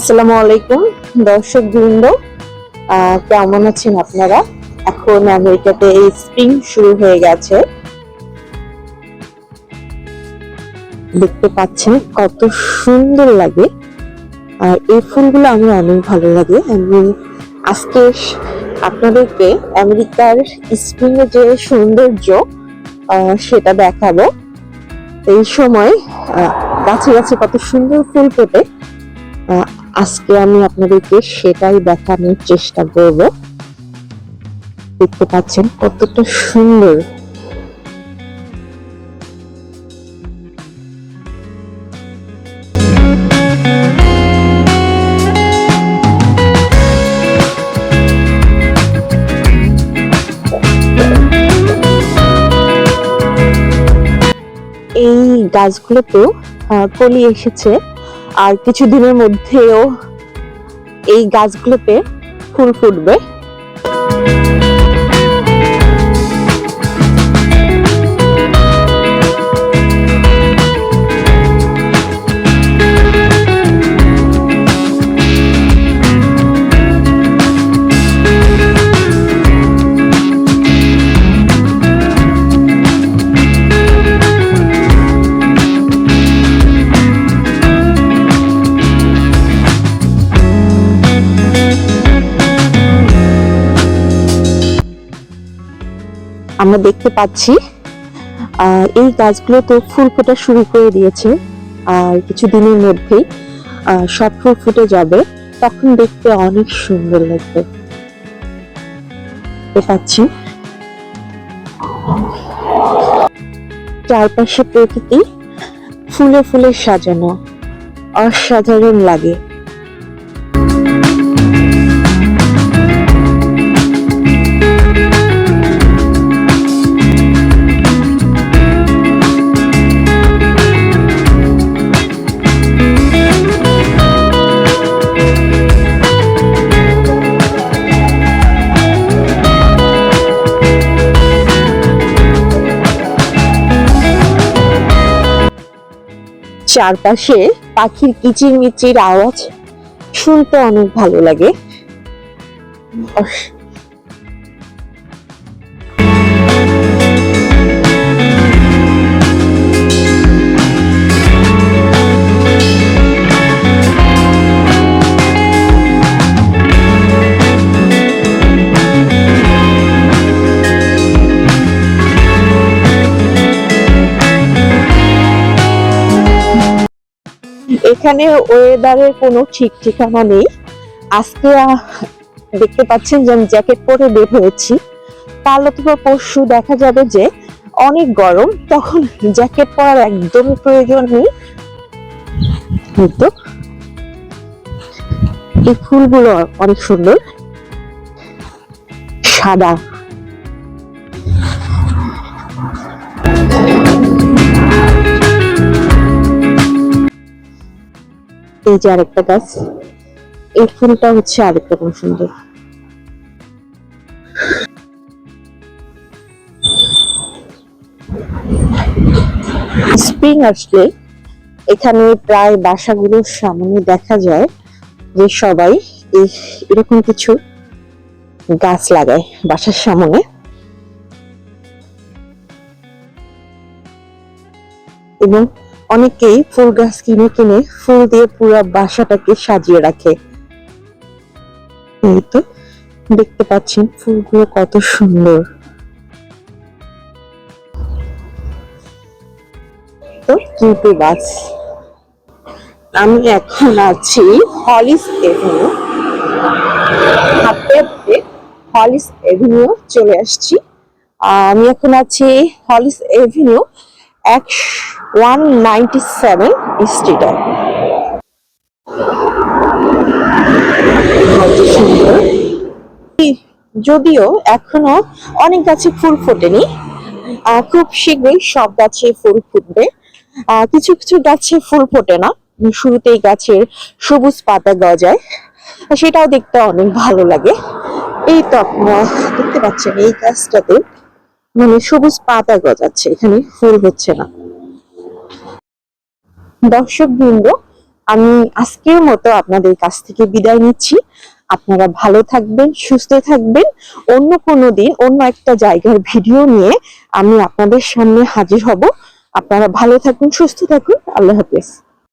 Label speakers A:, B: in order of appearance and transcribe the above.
A: আসসালামু আলাইকুম দর্শক বৃন্দ, কেমন আছেন আপনারা? এখন আমেরিকাতে এই স্প্রিং শুরু হয়ে গেছে, দেখতে পাচ্ছেন কত সুন্দর লাগে। আর এই ফুলগুলো আমার অনেক ভালো লাগে। আমি আজকে আপনাদেরকে আমেরিকার স্প্রিং এর যে সৌন্দর্য সেটা দেখাবো। এই সময় গাছে গাছে কত সুন্দর ফুল ফোটে, আজকে আমি আপনাদেরকে সেটাই দেখানোর চেষ্টা করব। দেখতে পাচ্ছেন কতটা সুন্দর। এই গাছগুলোতেও কলি এসেছে, আর কিছুদিনের মধ্যেও এই গাছগুলোতে ফুল ফুটবে। আমরা দেখতে পাচ্ছি এই গাছগুলো তো ফুল ফোটা শুরু করে দিয়েছে, আর কিছুদিনের মধ্যেই সব ফুল ফুটে যাবে, তখন দেখতে অনেক সুন্দর লাগবে। দেখতে পাচ্ছি চারপাশে প্রকৃতি ফুলে ফুলে সাজানো, অসাধারণ লাগে। চারপাশে পাখির কিচিরমিচির আওয়াজ শুনতে অনেক ভালো লাগে। এখানে ওয়েদারের কোনো ঠিক ঠিকানা নেই। আজকে দেখতে পাচ্ছেন যে আমি জ্যাকেট পরে বের হয়েছি, কাল অথবা পরশু দেখা যাবে যে অনেক গরম, তখন জ্যাকেট পরার একদমই প্রয়োজন নেই। তো এই ফুলগুলো অনেক সুন্দর, সাদা। এই যে আরেকটা গাছ, এই ফুলটা হচ্ছে আরেকটা খুব সুন্দর। স্প্রিং আসলে এখানে প্রায় বাসাগুলোর সামনে দেখা যায় যে সবাই এরকম কিছু গাছ লাগায় বাসার সামনে, এবং অনেকেই ফুল গাছ কিনে কিনে ফুল দিয়ে পুরো বাসাটাকে সাজিয়ে রাখে। এই তো দেখতে পাচ্ছেন ফুলগুলো কত সুন্দর। তো কিউটু গাছ। আমি এখন আছি হলিস এভিনিউ, হাঁটতে হাঁটতে হলিস এভিনিউ চলে আসছি। আমি এখন আছি হলিস এভিনিউ 197 স্ট্রিটে। যদিও এখনো অনেক গাছে ফুল ফোটেনি, খুব শীঘ্রই সব গাছে ফুল ফুটবে। কিছু কিছু গাছে ফুল ফোটে না, শুরুতেই গাছের সবুজ পাতা গজায়, সেটাও দেখতে অনেক ভালো লাগে। এই তো আপনারা দেখতে পাচ্ছেন এই গাছটাতে মানে সবুজ পাতা গজাচ্ছে, এখানে ফুল হচ্ছে না। দর্শক বৃন্দ, আমি আজকের মতো আপনাদের কাছ থেকে বিদায় নিচ্ছি। আপনারা ভালো থাকবেন, সুস্থ থাকবেন। অন্য কোনো দিন অন্য একটা জায়গার ভিডিও নিয়ে আমি আপনাদের সামনে হাজির হব। আপনারা ভালো থাকুন, সুস্থ থাকুন। আল্লাহ হাফেজ।